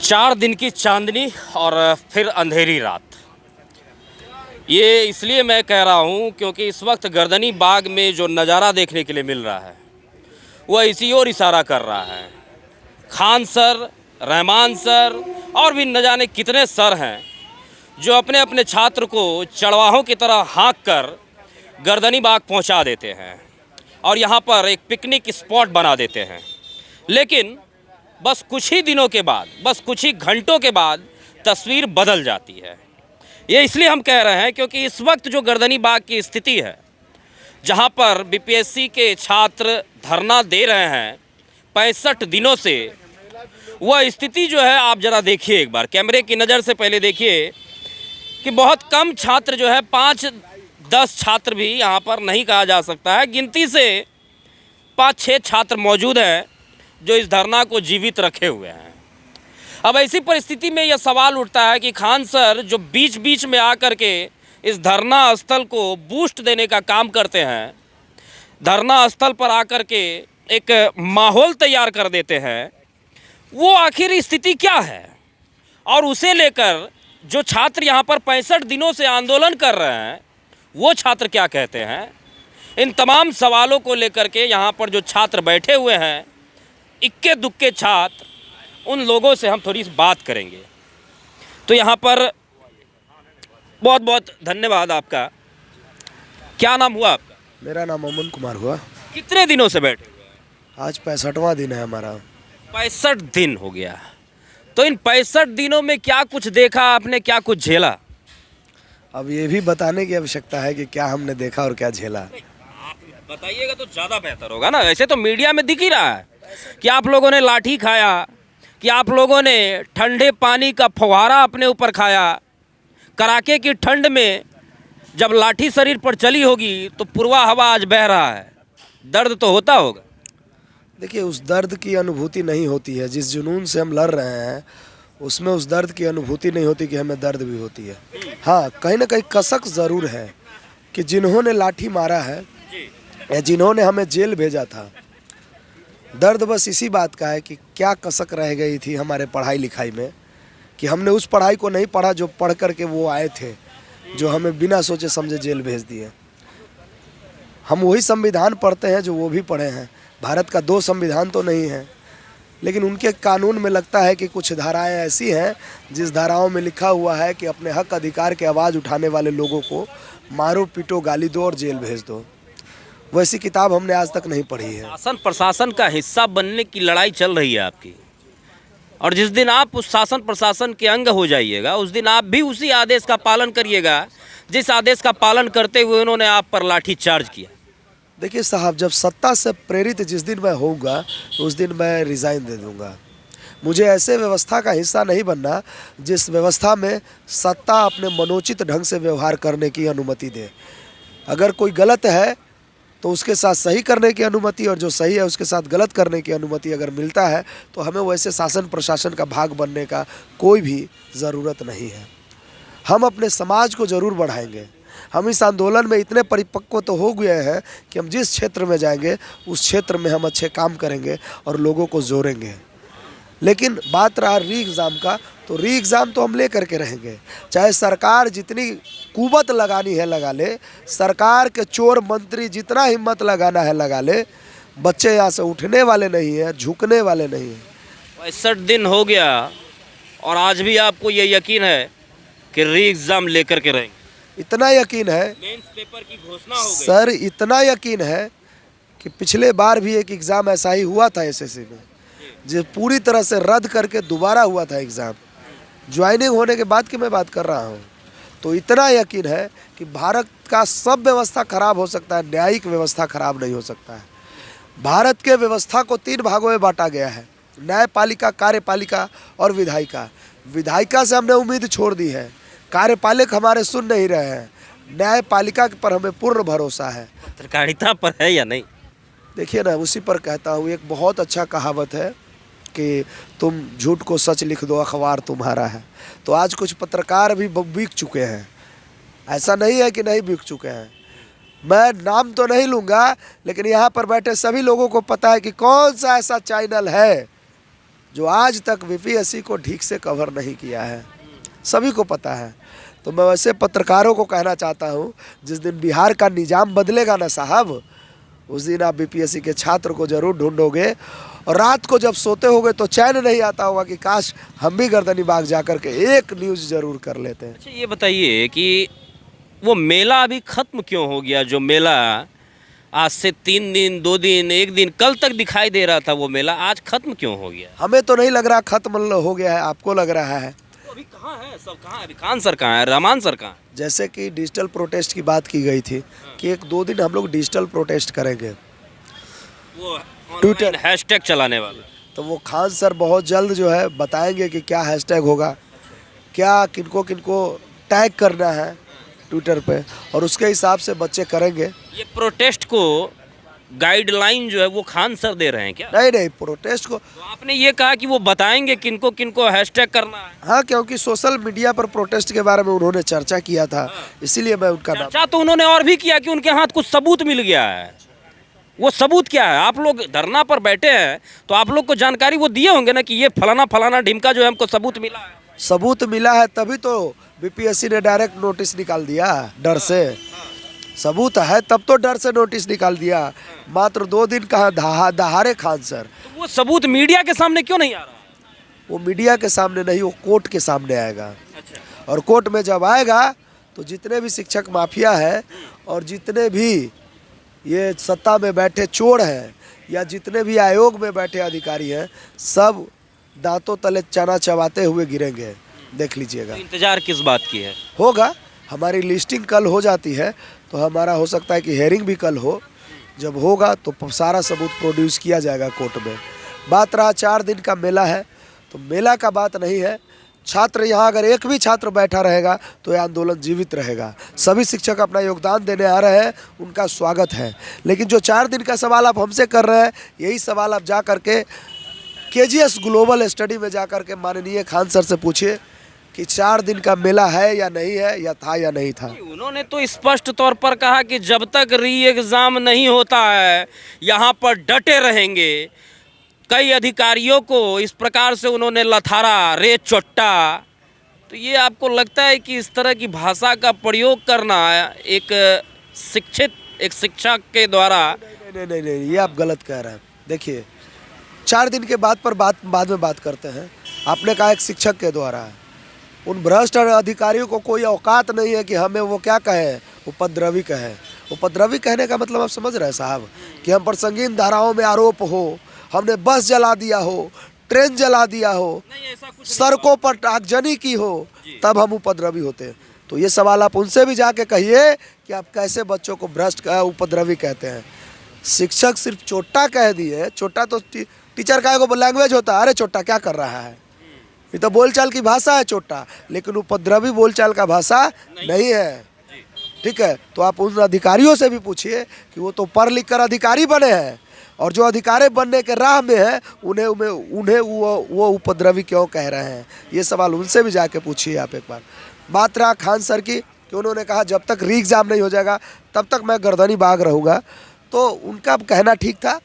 4 दिन की चांदनी और फिर अंधेरी रात। ये इसलिए मैं कह रहा हूँ क्योंकि इस वक्त गर्दनी बाग में जो नज़ारा देखने के लिए मिल रहा है वह इसी ओर इशारा कर रहा है। खान सर, रहमान सर और भी न जाने कितने सर हैं जो अपने अपने छात्र को चरवाहों की तरह हाँक कर गर्दनी बाग पहुँचा देते हैं और यहाँ पर एक पिकनिक स्पॉट बना देते हैं। लेकिन बस कुछ ही दिनों के बाद, बस कुछ ही घंटों के बाद तस्वीर बदल जाती है। ये इसलिए हम कह रहे हैं क्योंकि इस वक्त जो गर्दनी बाग की स्थिति है, जहाँ पर बीपीएससी के छात्र धरना दे रहे हैं 65 दिनों से, वह स्थिति जो है आप ज़रा देखिए, एक बार कैमरे की नज़र से पहले देखिए कि बहुत कम छात्र जो है 5-10 छात्र भी यहाँ पर नहीं कहा जा सकता है, गिनती से 5-6 छात्र मौजूद हैं जो इस धरना को जीवित रखे हुए हैं। अब ऐसी परिस्थिति में यह सवाल उठता है कि खान सर जो बीच बीच में आकर के इस धरना स्थल को बूस्ट देने का काम करते हैं, धरना स्थल पर आकर के एक माहौल तैयार कर देते हैं, वो आखिर स्थिति क्या है और उसे लेकर जो छात्र यहाँ पर 65 दिनों से आंदोलन कर रहे हैं वो छात्र क्या कहते हैं। इन तमाम सवालों को लेकर के यहाँ पर जो छात्र बैठे हुए हैं, इक्के दुक्के छात्र, उन लोगों से हम थोड़ी सी बात करेंगे। तो यहाँ पर बहुत बहुत धन्यवाद आपका। क्या नाम हुआ आपका? मेरा नाम अमन कुमार हुआ। कितने दिनों से बैठे हुए हैं? आज 65वां दिन है हमारा। 65 दिन हो गया। तो इन 65 दिनों में क्या कुछ देखा आपने, क्या कुछ झेला? अब ये भी बताने की आवश्यकता है कि क्या हमने देखा और क्या झेला। आप बताइएगा तो ज़्यादा बेहतर होगा ना। ऐसे तो मीडिया में दिख ही रहा है कि आप लोगों ने लाठी खाया, कि आप लोगों ने ठंडे पानी का फव्वारा अपने ऊपर खाया। कड़ाके की ठंड में जब लाठी शरीर पर चली होगी तो पूर्वा हवा आज बह रहा है, दर्द तो होता होगा। देखिए, उस दर्द की अनुभूति नहीं होती है। जिस जुनून से हम लड़ रहे हैं उसमें उस दर्द की अनुभूति नहीं होती कि हमें दर्द भी होती है। हाँ, कहीं ना कहीं कसक ज़रूर है कि जिन्होंने लाठी मारा है या जिन्होंने हमें जेल भेजा था, दर्द बस इसी बात का है कि क्या कसक रह गई थी हमारे पढ़ाई लिखाई में कि हमने उस पढ़ाई को नहीं पढ़ा जो पढ़ कर के वो आए थे, जो हमें बिना सोचे समझे जेल भेज दिए। हम वही संविधान पढ़ते हैं जो वो भी पढ़े हैं। भारत का 2 संविधान तो नहीं है, लेकिन उनके कानून में लगता है कि कुछ धाराएं ऐसी हैं जिस धाराओं में लिखा हुआ है कि अपने हक अधिकार की आवाज़ उठाने वाले लोगों को मारो, पीटो, गाली दो और जेल भेज दो। वैसी किताब हमने आज तक नहीं पढ़ी है। शासन प्रशासन का हिस्सा बनने की लड़ाई चल रही है आपकी, और जिस दिन आप उस शासन प्रशासन के अंग हो जाइएगा उस दिन आप भी उसी आदेश का पालन करिएगा जिस आदेश का पालन करते हुए उन्होंने आप पर लाठी चार्ज किया। देखिए साहब, जब सत्ता से प्रेरित जिस दिन मैं होऊंगा उस दिन मैं रिज़ाइन दे दूंगा। मुझे ऐसे व्यवस्था का हिस्सा नहीं बनना जिस व्यवस्था में सत्ता अपने मनोचित ढंग से व्यवहार करने की अनुमति दे। अगर कोई गलत है तो उसके साथ सही करने की अनुमति, और जो सही है उसके साथ गलत करने की अनुमति अगर मिलता है तो हमें वैसे शासन प्रशासन का भाग बनने का कोई भी ज़रूरत नहीं है। हम अपने समाज को ज़रूर बढ़ाएंगे। हम इस आंदोलन में इतने परिपक्व तो हो गए हैं कि हम जिस क्षेत्र में जाएंगे उस क्षेत्र में हम अच्छे काम करेंगे और लोगों को जोड़ेंगे। लेकिन बात रहा री एग्ज़ाम का, तो री एग्ज़ाम तो हम ले करके रहेंगे। चाहे सरकार जितनी कुवत लगानी है लगा ले, सरकार के चोर मंत्री जितना हिम्मत लगाना है लगा ले, बच्चे यहाँ से उठने वाले नहीं हैं, झुकने वाले नहीं हैं। 65 दिन हो गया और आज भी आपको ये यकीन है कि री एग्ज़ाम लेकर के रहेंगे? इतना यकीन है, मेंस पेपर की घोषणा हो गई सर, इतना यकीन है कि पिछले बार भी एक एग्ज़ाम ऐसा ही हुआ था एसएससी में, जो पूरी तरह से रद्द करके दोबारा हुआ था एग्ज़ाम, ज्वाइनिंग होने के बाद की मैं बात कर रहा हूँ। तो इतना यकीन है कि भारत का सब व्यवस्था खराब हो सकता है, न्यायिक व्यवस्था खराब नहीं हो सकता है। भारत के व्यवस्था को 3 भागों में बांटा गया है, न्यायपालिका, कार्यपालिका और विधायिका। विधायिका से हमने उम्मीद छोड़ दी है, कार्यपालिक हमारे सुन नहीं रहे हैं, न्यायपालिका पर हमें पूर्ण भरोसा है। पत्रकारिता पर है या नहीं? देखिए ना, उसी पर कहता हूँ, एक बहुत अच्छा कहावत है कि तुम झूठ को सच लिख दो, अखबार तुम्हारा है। तो आज कुछ पत्रकार भी बिक चुके हैं, ऐसा नहीं है कि नहीं बिक चुके हैं। मैं नाम तो नहीं लूँगा, लेकिन यहाँ पर बैठे सभी लोगों को पता है कि कौन सा ऐसा चैनल है जो आज तक बीपीएससी को ठीक से कवर नहीं किया है, सभी को पता है। तो मैं वैसे पत्रकारों को कहना चाहता हूँ, जिस दिन बिहार का निज़ाम बदलेगा ना साहब, उस दिन आप बीपीएससी के छात्र को ज़रूर ढूंढोगे, और रात को जब सोते होगे तो चैन नहीं आता होगा कि काश हम भी गर्दनी बाग जा कर के एक न्यूज़ ज़रूर कर लेते हैं। अच्छा, ये बताइए कि वो मेला अभी ख़त्म क्यों हो गया? जो मेला आज से 3 दिन, 2 दिन, 1 दिन, कल तक दिखाई दे रहा था, वो मेला आज ख़त्म क्यों हो गया? हमें तो नहीं लग रहा खत्म हो गया है, आपको लग रहा है। तो अभी कहाँ है सब? कहाँ है अभी? खान सर कहाँ है? रहमान सर कहाँ है? जैसे कि डिजिटल प्रोटेस्ट की बात की गई थी कि 1-2 दिन हम लोग डिजिटल प्रोटेस्ट करेंगे, वो ट्विटर हैशटैग चलाने वाला। तो वो खान सर बहुत जल्द जो है बताएंगे कि क्या हैशटैग होगा, क्या किनको किनको टैग करना है ट्विटर पे, और उसके हिसाब से बच्चे करेंगे। ये प्रोटेस्ट को गाइडलाइन जो है वो खान सर दे रहे हैं क्या? नहीं नहीं, प्रोटेस्ट को तो आपने ये कहा कि वो बताएंगे किनको किनको हैशटैग करना है। हाँ, क्योंकि सोशल मीडिया पर प्रोटेस्ट के बारे में उन्होंने चर्चा किया था, इसीलिए मैं उनका नाम। चर्चा तो उन्होंने और भी किया कि उनके हाथ कुछ सबूत मिल गया है। वो सबूत क्या है? आप लोग धरना पर बैठे हैं तो आप लोग को जानकारी वो दिए होंगे ना कि ये फलाना फलाना ढिमका जो है हमको सबूत मिला है। सबूत मिला है तभी तो बीपीएससी ने डायरेक्ट नोटिस निकाल दिया, डर से। सबूत है तब तो डर से नोटिस निकाल दिया। मात्र 2 दिन कहाँ दहाड़े खान सर। तो वो सबूत मीडिया के सामने क्यों नहीं आ रहा? वो मीडिया के सामने नहीं, वो कोर्ट के सामने आएगा। अच्छा, और कोर्ट में जब आएगा तो जितने भी शिक्षक माफिया है और जितने भी ये सत्ता में बैठे चोर हैं या जितने भी आयोग में बैठे अधिकारी हैं, सब दांतों तले चना चबाते हुए गिरेंगे, देख लीजिएगा। तो इंतजार किस बात की है? होगा, हमारी लिस्टिंग कल हो जाती है तो हमारा हो सकता है कि हेयरिंग भी कल हो। जब होगा तो सारा सबूत प्रोड्यूस किया जाएगा कोर्ट में। बात रहा 4 दिन का मेला है, तो मेला का बात नहीं है। छात्र यहाँ अगर एक भी छात्र बैठा रहेगा तो यह आंदोलन जीवित रहेगा। सभी शिक्षक अपना योगदान देने आ रहे हैं, उनका स्वागत है। लेकिन जो 4 दिन का सवाल आप हमसे कर रहे हैं, यही सवाल आप जा कर के केजीएस ग्लोबल स्टडी में जा कर के माननीय खान सर से पूछिए कि 4 दिन का मेला है या नहीं है, या था या नहीं था। उन्होंने तो स्पष्ट तौर पर कहा कि जब तक री एग्ज़ाम नहीं होता है यहाँ पर डटे रहेंगे। कई अधिकारियों को इस प्रकार से उन्होंने लथारा, रे चोट्टा। तो ये आपको लगता है कि इस तरह की भाषा का प्रयोग करना एक शिक्षक के द्वारा? नहीं नहीं नहीं, ये आप गलत कह रहे हैं। देखिए, 4 दिन के बाद में बात करते हैं। आपने कहा एक शिक्षक के द्वारा, उन भ्रष्ट अधिकारियों को कोई औकात नहीं है कि हमें वो क्या कहे, उपद्रवी कहे। उपद्रवी कहने का मतलब आप समझ रहे हैं साहब, कि हम पर संगीन धाराओं में आरोप हो, हमने बस जला दिया हो, ट्रेन जला दिया हो, सड़कों पर आगजनी की हो, तब हम उपद्रवी होते। तो ये सवाल आप उनसे भी जाके कहिए कि आप कैसे बच्चों को भ्रष्ट उपद्रवी कहते हैं। शिक्षक सिर्फ चोट्टा कह दिए। चोट्टा तो टीचर का एगो लैंग्वेज होता है, अरे चोट्टा क्या कर रहा है, ये तो बोलचाल की भाषा है चोट्टा, लेकिन उपद्रवी बोलचाल का भाषा नहीं है। ठीक है, तो आप उन अधिकारियों से भी पूछिए कि वो तो पढ़ लिख कर अधिकारी बने हैं, और जो अधिकारी बनने के राह में है उन्हें वो उपद्रवी क्यों कह रहे हैं। ये सवाल उनसे भी जाके पूछिए आप एक बार। बात रहा खान सर की कि उन्होंने कहा जब तक री एग्ज़ाम नहीं हो जाएगा तब तक मैं गर्दनी बाग रहूँगा, तो उनका कहना ठीक था,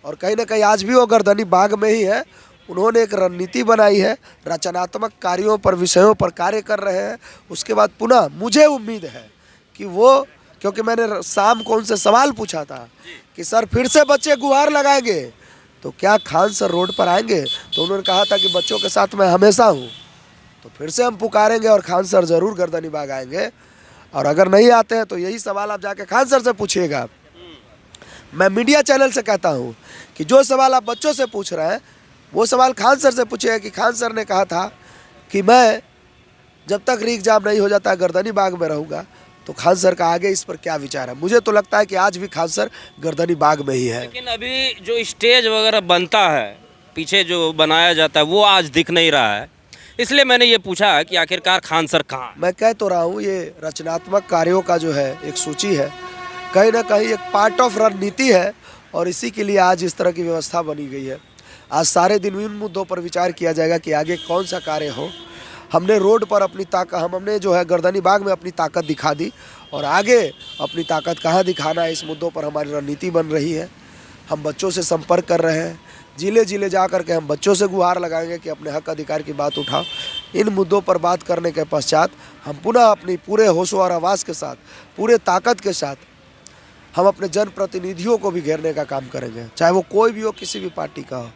और कहीं ना कहीं आज भी वो गर्दनी बाग में ही है। उन्होंने एक रणनीति बनाई है, रचनात्मक कार्यों पर, विषयों पर कार्य कर रहे हैं। उसके बाद पुनः मुझे उम्मीद है कि वो, क्योंकि मैंने शाम को उनसे सवाल पूछा था कि सर फिर से बच्चे गुहार लगाएंगे तो क्या खान सर रोड पर आएंगे, तो उन्होंने कहा था कि बच्चों के साथ मैं हमेशा हूँ। तो फिर से हम पुकारेंगे और खान सर ज़रूर गर्दनी बाग आएंगे। और अगर नहीं आते हैं तो यही सवाल आप जाके खान सर से पूछिएगा। मैं मीडिया चैनल से कहता हूँ कि जो सवाल आप बच्चों से पूछ रहे हैं वो सवाल खान सर से पूछिए कि खान सर ने कहा था कि मैं जब तक री एग्ज़ाम नहीं हो जाता गर्दनी बाग में रहूँगा। तो खान सर का आगे इस पर क्या विचार है? मुझे तो लगता है कि आज भी खान सर गर्दनी बाग में ही है। लेकिन अभी जो स्टेज वगैरह बनता है, पीछे जो बनाया जाता है, वो आज दिख नहीं रहा है। इसलिए मैंने ये पूछा कि आखिरकार खान सर कहाँ? मैं कह तो रहा हूँ, ये रचनात्मक कार्यों का जो है एक सूची है, कहीं ना कहीं एक पार्ट ऑफ रणनीति है, और इसी के लिए आज इस तरह की व्यवस्था बनी गई है। आज सारे दिन इन मुद्दों पर विचार किया जाएगा कि आगे कौन सा कार्य हो। हमने रोड पर अपनी ताकत, हमने जो है गर्दनी बाग में अपनी ताकत दिखा दी, और आगे अपनी ताकत कहाँ दिखाना है, इस मुद्दों पर हमारी रणनीति बन रही है। हम बच्चों से संपर्क कर रहे हैं, जिले जिले जा कर के हम बच्चों से गुहार लगाएंगे कि अपने हक अधिकार की बात उठाओ। इन मुद्दों पर बात करने के पश्चात हम पुनः अपनी पूरे होशो और आवाज़ के साथ, पूरे ताकत के साथ हम अपने जनप्रतिनिधियों को भी घेरने का काम करेंगे, चाहे वो कोई भी हो, किसी भी पार्टी का हो।